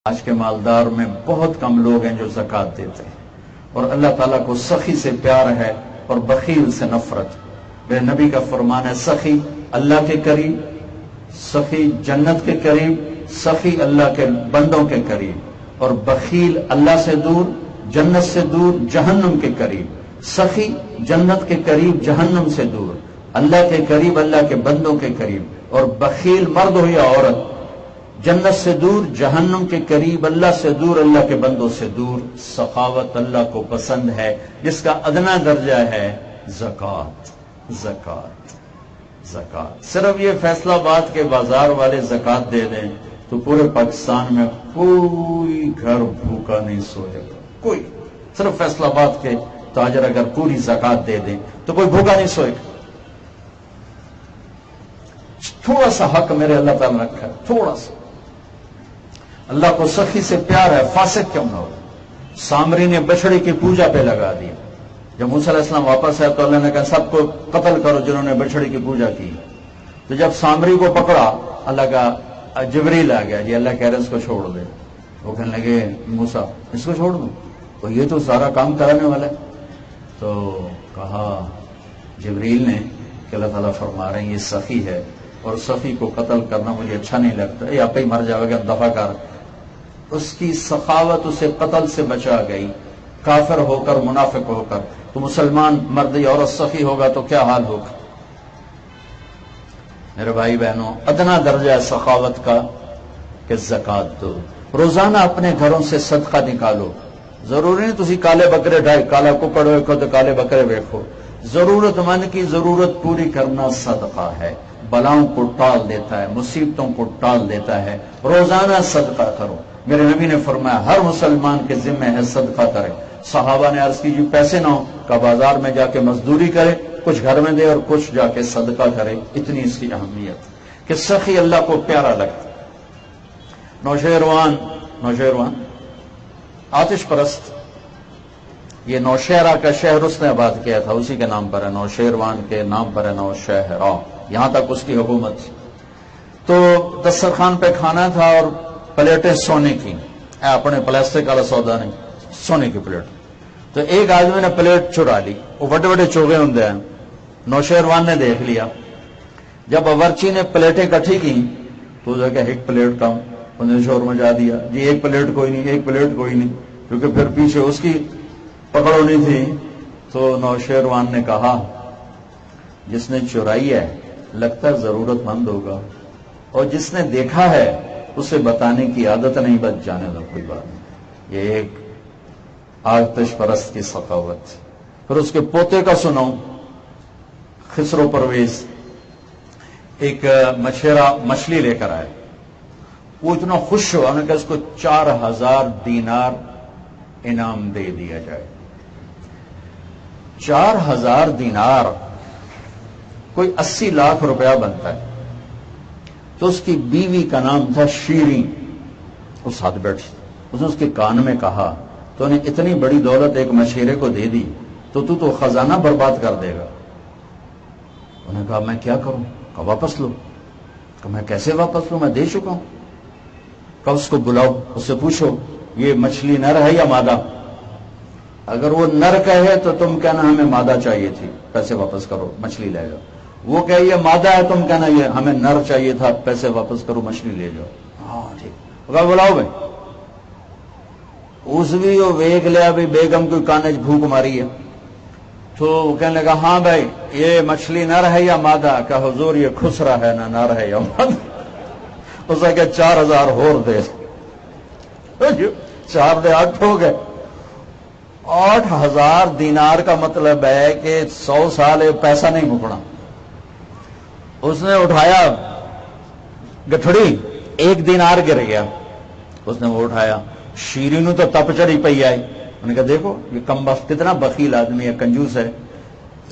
آج کے مالدار میں بہت کم لوگ ہیں جو زکوٰۃ دیتے ہیں، اور اللہ تعالیٰ کو سخی سے پیار ہے اور بخیل سے نفرت۔ میرے نبی کا فرمان ہے، سخی اللہ کے قریب، سخی جنت کے قریب، سخی اللہ کے بندوں کے قریب، اور بخیل اللہ سے دور، جنت سے دور، جہنم کے قریب۔ سخی جنت کے قریب، جہنم سے دور، اللہ کے قریب، اللہ کے بندوں کے قریب، اور بخیل مرد ہو یا عورت، جنت سے دور، جہنم کے قریب، اللہ سے دور، اللہ کے بندوں سے دور۔ سخاوت اللہ کو پسند ہے، جس کا ادنا درجہ ہے زکوٰۃ۔ زکوٰۃ زکوٰۃ صرف یہ فیصلہ آباد کے بازار والے زکوٰۃ دے دیں تو پورے پاکستان میں کوئی گھر بھوکا نہیں سوئے گا، کوئی۔ صرف فیصلہ آباد کے تاجر اگر پوری زکوٰۃ دے دیں تو کوئی بھوکا نہیں سوئے گا۔ تھوڑا سا حق میرے اللہ تعالیٰ نے رکھا ہے، تھوڑا سا۔ اللہ کو سخی سے پیار ہے، فاسق کیوں نہ ہو۔ سامری نے بچڑے کی پوجا پہ لگا دیا۔ جب موسیٰ علیہ السلام واپس آئے تو اللہ نے کہا سب کو قتل کرو جنہوں نے بچڑے کی پوجا کی۔ تو جب سامری کو پکڑا، اللہ کا جبریل آ گیا، جی اللہ کہہ رہے اس کو چھوڑ دے۔ وہ کہنے لگے موسیٰ اس کو چھوڑ دوں، تو یہ تو سارا کام کرانے والا ہے۔ تو کہا جبریل نے کہ اللہ تعالیٰ فرما رہے ہیں یہ سخی ہے، اور سخی کو قتل کرنا مجھے اچھا نہیں لگتا، یہ آپ ہی مر جائے گا، دفع کر۔ اس کی سخاوت اسے قتل سے بچا گئی، کافر ہو کر، منافق ہو کر۔ تو مسلمان مرد یا عورت سخی ہوگا تو کیا حال ہوگا؟ میرے بھائی بہنوں، ادنا درجہ ہے سخاوت کا کہ زکوٰۃ دو۔ روزانہ اپنے گھروں سے صدقہ نکالو۔ ضروری نہیں تسی کالے بکرے ڈھائی، کالا ککڑ ویکھو تو کالے بکرے ویکھو۔ ضرورت مند کی ضرورت پوری کرنا صدقہ ہے، بلاؤں کو ٹال دیتا ہے، مصیبتوں کو ٹال دیتا ہے۔ روزانہ صدقہ کرو۔ میرے نبی نے فرمایا ہر مسلمان کے ذمہ ہے صدقہ کرے۔ صحابہ نے عرض کی جی پیسے نہ ہو، کہ بازار میں جا کے مزدوری کرے، کچھ گھر میں دے اور کچھ جا کے صدقہ کرے۔ اتنی اس کی اہمیت کہ سخی اللہ کو پیارا لگتا۔ نوشیروان آتش پرست، یہ نوشہرہ کا شہر اس نے آباد کیا تھا، اسی کے نام پر ہے، نوشیروان کے نام پر ہے نوشہرہ، یہاں تک اس کی حکومت تھی۔ تو دسترخوان پہ کھانا تھا اور پلیٹیں سونے کی، اپنے پلاسٹک والا سودا نہیں، سونے کی پلیٹ۔ تو ایک آدمی نے پلیٹ چرا لی، وہ بڑے بڑے چوگے ہوں ہیں، نوشیروان نے دیکھ لیا۔ جب باورچی نے پلیٹیں کٹھی کی تو جو کہ ایک پلیٹ کم، انہوں نے شور مچا دیا، جی ایک پلیٹ کوئی نہیں، ایک پلیٹ کوئی نہیں، کیونکہ پھر پیچھے اس کی پکڑ ہونی تھی۔ تو نوشیروان نے کہا جس نے چرائی ہے لگتا ہے ضرورت مند ہوگا، اور جس نے دیکھا ہے اسے بتانے کی عادت نہیں، بچ جانے دو، کوئی بات نہیں۔ یہ ایک آتش پرست کی سخاوت۔ پھر اس کے پوتے کا سناؤں، خسرو پرویز ایک مچھیرا مچھلی لے کر آئے، وہ اتنا خوش ہوا، انہوں نے کہا اس کو 4000 دینار انعام دے دیا جائے۔ 4000 دینار کوئی 80 لاکھ روپیہ بنتا ہے۔ تو اس کی بیوی کا نام تھا شیریں، اس ساتھ بیٹھی، اس نے اس کے کان میں کہا تو نے اتنی بڑی دولت ایک مشیرے کو دے دی تو خزانہ برباد کر دے گا۔ انہوں نے کہا میں کیا کروں؟ کہا واپس لو۔ کہا میں کیسے واپس لوں، میں دے چکا ہوں۔ کہا اس کو بلاؤ، اس سے پوچھو یہ مچھلی نر ہے یا مادہ؟ اگر وہ نر کہے تو تم کہنا ہمیں مادہ چاہیے تھی، پیسے واپس کرو، مچھلی لے جاؤ۔ وہ کہے یہ مادہ ہے، تم کہنا یہ ہمیں نر چاہیے تھا، پیسے واپس کرو، مچھلی لے جاؤ۔ ہاں ٹھیک، بلاؤ بھائی۔ اس بھی وہ ویگ لیا بھی بیگم کوئی کانج بھوک ماری ہے، تو وہ کہنے لگا ہاں بھائی یہ مچھلی نر ہے یا مادہ؟ کہ حضور یہ خسرا ہے، نہ نر ہے یا مادہ۔ اس نے کہا 4000 اور دے، 4 دے 8 ہو گئے۔ 8000 دینار کا مطلب ہے کہ 100 سال پیسہ نہیں مکنا۔ اس نے اٹھایا گٹھڑی، 1 دینار گر گیا، اس نے وہ اٹھایا، شیریں تو تپ چڑھی پئی آئی۔ انہوں نے کہا دیکھو یہ کم بخت کتنا بخیل آدمی ہے، کنجوس ہے،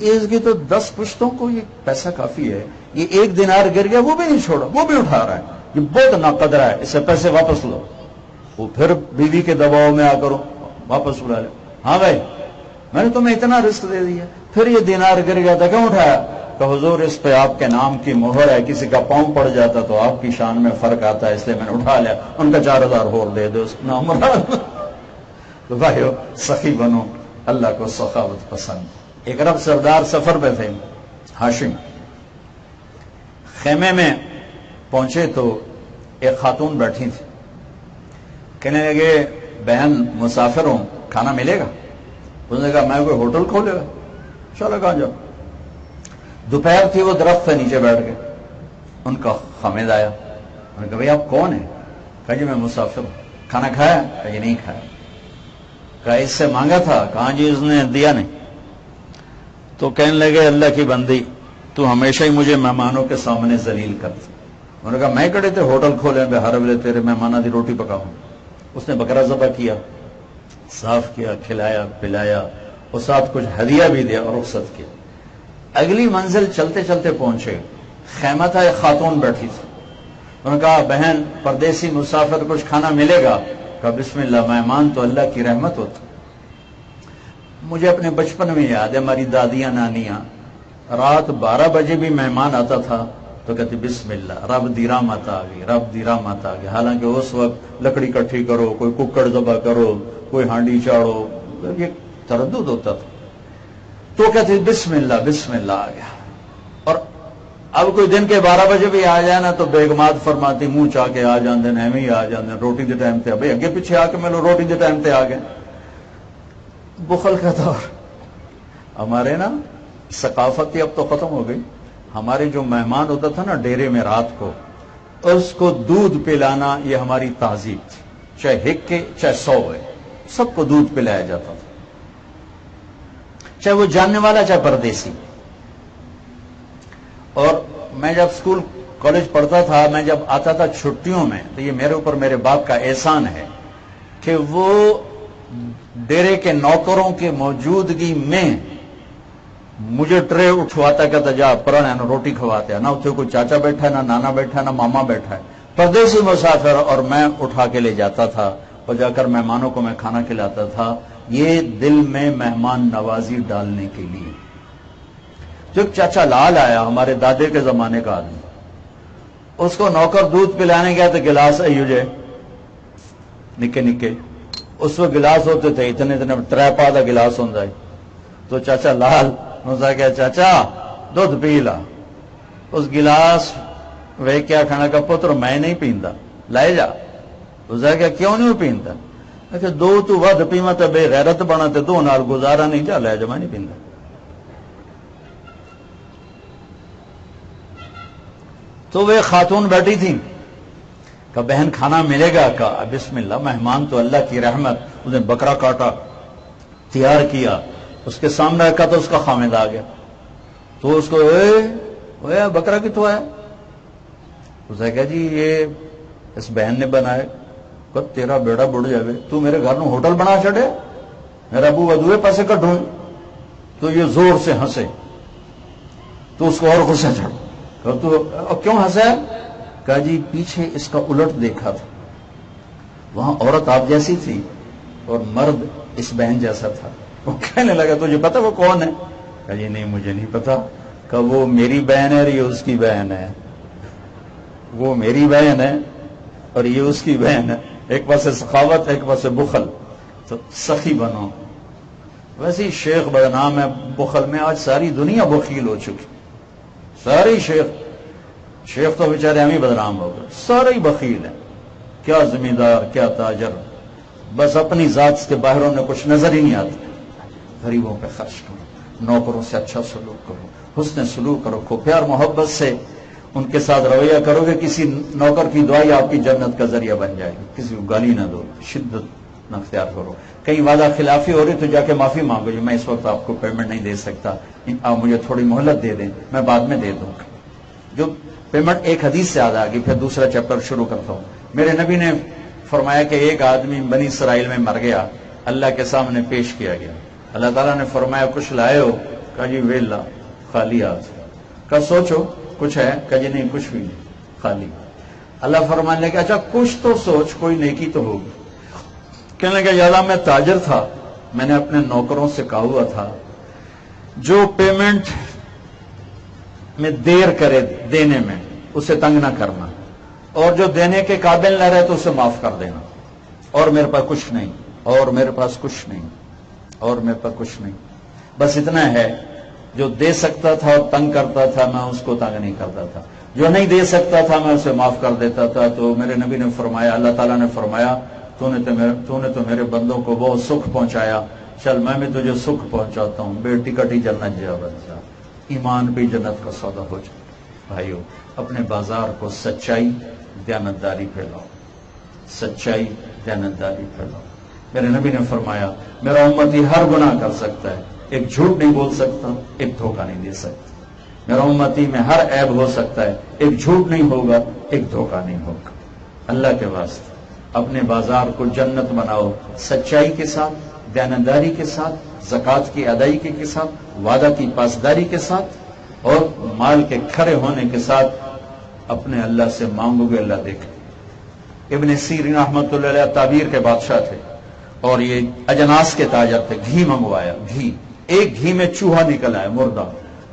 اس کی تو 10 پشتوں کو یہ پیسہ کافی ہے، یہ 1 دینار گر گیا وہ بھی نہیں چھوڑا، وہ بھی اٹھا رہا ہے، یہ بہت ناقدر ہے، اس سے پیسے واپس لو۔ وہ پھر بیوی کے دباؤ میں آ کر واپس بلا لے، ہاں بھائی میں نے تمہیں اتنا رزق دے دیا، پھر یہ دینار گر گیا تھا کیوں اٹھایا؟ کہ حضور اس پہ آپ کے نام کی مہر ہے، کسی کا پاؤں پڑ جاتا تو آپ کی شان میں فرق آتا ہے، اس لیے میں نے اٹھا لیا، ان کا 4000 اور دے دو اس نام تو بھائیو سخی بنو، اللہ کو سخاوت پسند۔ ایک عرب سردار سفر پہ تھے، ہاشم، خیمے میں پہنچے تو ایک خاتون بیٹھی تھی، کہنے لگے بہن مسافر ہوں، کھانا ملے گا؟ اس نے کہا میں کوئی ہوٹل کھولے گا، چلو کہاں جاؤ۔ دوپہر تھی، وہ درخت سے نیچے بیٹھ گئے، ان کا خامد آیا، انہوں نے کہا بھائی آپ کون ہیں؟ کہا جی میں مسافر ہوں، کھانا کھایا؟ کہا جی نہیں کھایا۔ کہا اس سے مانگا تھا؟ کہا جی اس نے دیا نہیں۔ تو کہنے لگے اللہ کی بندی تو ہمیشہ ہی مجھے مہمانوں کے سامنے ذلیل کرتا۔ انہوں نے کہا میں کہڑے تھے ہوٹل کھولے بے ہر ویلے تیرے مہمانوں دی روٹی پکاؤں۔ اس نے بکرا ذبح کیا، صاف کیا، کھلایا پلایا اور ساتھ کچھ ہدیہ بھی دیا اور رخصت کیا۔ اگلی منزل چلتے چلتے پہنچے، خیمہ تھا، ایک خاتون بیٹھی تھی، انہوں نے کہا بہن پردیسی مسافر کچھ کھانا ملے گا؟ کہا بسم اللہ، مہمان تو اللہ کی رحمت ہوتا۔ مجھے اپنے بچپن میں یاد ہے، ہماری دادیاں نانیاں رات 12 بجے بھی مہمان آتا تھا تو کہتے بسم اللہ، رب دی رحمت آ گئی، رب دی رحمت آ گئی۔ حالانکہ اس وقت لکڑی کٹھی کرو، کوئی ککڑ ذبح کرو، کوئی ہانڈی چاڑو، یہ تردد ہوتا تھا، تو کہتے بسم اللہ بسم اللہ آ گیا۔ اور اب کوئی دن کے 12 بجے بھی آ جائے نا تو بیگمات فرماتی منہ چاہ کے آ جاندے ہیں، ایویں آ جاندے ہیں، روٹی دے ٹائم تے بھائی اگے پیچھے آ کے میں لو روٹی دے ٹائم تے آ گئے۔ بخل کا دور ہمارے نا ثقافت اب تو ختم ہو گئی۔ ہمارے جو مہمان ہوتا تھا نا ڈیرے میں رات کو، اس کو دودھ پلانا یہ ہماری تہذیب تھی، چاہے ہکے چاہے 100 ہے، سب کو دودھ پلایا جاتا تھا، چاہے وہ جاننے والا چاہے پردیسی۔ اور میں جب اسکول کالج پڑھتا تھا، میں جب آتا تھا چھٹیوں میں تو یہ میرے اوپر میرے باپ کا احسان ہے کہ وہ ڈیرے کے نوکروں کے موجودگی میں مجھے ٹرے اٹھواتا کہتا جا پرانا نا روٹی کھواتے ہیں، نہ اتنے کوئی چاچا بیٹھا ہے، نہ نانا بیٹھا ہے، نہ ماما بیٹھا ہے، پردیسی مسافر، اور میں اٹھا کے لے جاتا تھا اور جا کر مہمانوں کو میں کھانا کھلاتا تھا، یہ دل میں مہمان نوازی ڈالنے کے لیے۔ جو ایک چاچا لال آیا، ہمارے دادے کے زمانے کا آدمی، اس کو نوکر دودھ پلانے گیا تو گلاس ایوجے نکے نکے، اس وقت گلاس ہوتے تھے اتنے اتنے، ترے دا گلاس ہوتا ہے، تو چاچا لال نے کہا چاچا دودھ پی لا۔ اس گلاس وہ کیا کھانا کا پتر میں نہیں پیندا، لائے جا۔ اس نے کہا کیوں نہیں پیندا؟ اچھا دو تو ود پیواں تے بے غیرت بنا تے دو نال گزارا نہیں، جا لے جا، میں نہیں پیندا۔ تو وہ خاتون بیٹھی تھی، کہ بہن کھانا ملے گا؟ کہا بسم اللہ، مہمان تو اللہ کی رحمت۔ اس نے بکرا کاٹا، تیار کیا، اس کے سامنے رکھا تو اس کا خامد آ گیا، تو اس کو اے بکرا کتوں آیا؟ اس نے کہا جی یہ اس بہن نے بنائے۔ کہ تیرا بیڑا بڑھ جاوے، تو میرے گھر میں ہوٹل بنا چھڑے، میرا ابو ودوے پیسے کٹوں۔ تو یہ زور سے ہنسے، تو اس کو اور غصہ چڑھا، تو کیوں ہنسا؟ کہا جی پیچھے اس کا الٹ دیکھا تھا، وہاں عورت آپ جیسی تھی اور مرد اس بہن جیسا تھا۔ وہ کہنے لگا تجھے پتا وہ کون ہے؟ کہا جی نہیں مجھے نہیں پتا۔ کہا وہ میری بہن ہے اور یہ اس کی بہن ہے، وہ میری بہن ہے اور یہ اس کی بہن ہے، ایک پاس سے سخاوت ایک پاس سے بخل، تو سخی بنو۔ ویسے ہی شیخ بدنام ہے بخل میں، آج ساری دنیا بخیل ہو چکی، ساری شیخ تو بیچارے ہم ہی بدنام ہو گئے، سارے ہی بخیل ہیں، کیا زمیندار کیا تاجر، بس اپنی ذات کے باہر انہیں کچھ نظر ہی نہیں آتا۔ غریبوں پہ خرچ کرو، نوکروں سے اچھا سلوک کرو، حسن سلوک کرو، کو پیار محبت سے ان کے ساتھ رویہ کرو گے، کسی نوکر کی دعائی آپ کی جنت کا ذریعہ بن جائے گی۔ کسی کو گالی نہ دو، شدت نہ اختیار کرو، کہیں وعدہ خلافی ہو رہی تو جا کے معافی مانگو، جو میں اس وقت آپ کو پیمنٹ نہیں دے سکتا، آپ مجھے تھوڑی مہلت دے دیں، میں بعد میں دے دوں گا۔ جو پیمنٹ ایک حدیث سے یاد آ گئی، پھر دوسرا چیپٹر شروع کرتا ہوں۔ میرے نبی نے فرمایا کہ ایک آدمی بنی اسرائیل میں مر گیا، اللہ کے سامنے پیش کیا گیا، اللہ تعالیٰ نے فرمایا کچھ لائے ہو؟ کہا جی ویلا، خالی ہاتھ۔ کہا سوچو کچھ ہے؟ کہا جی نہیں کچھ بھی نہیں، خالی۔ اللہ فرمانے لگا اچھا کچھ تو سوچ، کوئی نیکی تو ہوگی۔ کہنے لگا یاد میں تاجر تھا، میں نے اپنے نوکروں سے کہا ہوا تھا جو پیمنٹ میں دیر کرے دینے میں اسے تنگ نہ کرنا، اور جو دینے کے قابل نہ رہے تو اسے معاف کر دینا، اور میرے پاس کچھ نہیں، اور میرے پاس کچھ نہیں، اور میرے پاس کچھ نہیں، بس اتنا ہے۔ جو دے سکتا تھا اور تنگ کرتا تھا میں اس کو تنگ نہیں کرتا تھا، جو نہیں دے سکتا تھا میں اسے معاف کر دیتا تھا۔ تو میرے نبی نے فرمایا، اللہ تعالیٰ نے فرمایا، تو نے تو میرے بندوں کو بہت سکھ پہنچایا، چل میں بھی تجھے سکھ پہنچاتا ہوں، بے ٹکٹ ہی جنت جا بن جا، ایمان بھی جنت کا سودا ہو جائے۔ بھائیو، اپنے بازار کو سچائی دیانتداری پھیلاؤ، سچائی دیانتداری پھیلاؤ۔ میرے نبی نے فرمایا، میرا امتی ہر گناہ کر سکتا ہے، ایک جھوٹ نہیں بول سکتا، ایک دھوکہ نہیں دے سکتا۔ میرا امتی میں ہر عیب ہو سکتا ہے، ایک جھوٹ نہیں ہوگا، ایک دھوکہ نہیں ہوگا۔ اللہ کے واسطے اپنے بازار کو جنت بناؤ، سچائی کے ساتھ، دیانتداری کے ساتھ، زکوٰۃ کی ادائیگی کے ساتھ، وعدہ کی پاسداری کے ساتھ، اور مال کے کھڑے ہونے کے ساتھ اپنے اللہ سے مانگو گے، اللہ دیکھے۔ ابن سیرین رحمۃ اللہ علیہ تعبیر کے بادشاہ تھے، اور یہ اجناس کے تاجر تھے۔ گھی منگوایا، گھی، ایک گھی میں چوہا نکل آیا مردہ،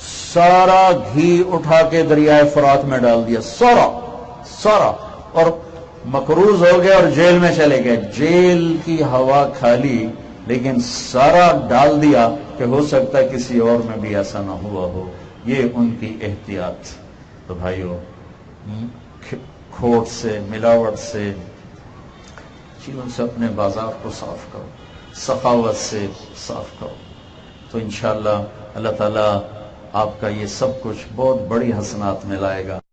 سارا گھی اٹھا کے دریائے فرات میں ڈال دیا، سارا، اور مقروض ہو گئے اور جیل میں چلے گئے۔ جیل کی ہوا کھالی، لیکن سارا ڈال دیا کہ ہو سکتا ہے کسی اور میں بھی ایسا نہ ہوا ہو۔ یہ ان کی احتیاط۔ تو بھائیو، کھوٹ سے، ملاوٹ سے، چیزوں سے اپنے بازار کو صاف کرو، سخاوت سے صاف کرو، تو انشاءاللہ اللہ تعالیٰ آپ کا یہ سب کچھ بہت بڑی حسنات میں لائے گا۔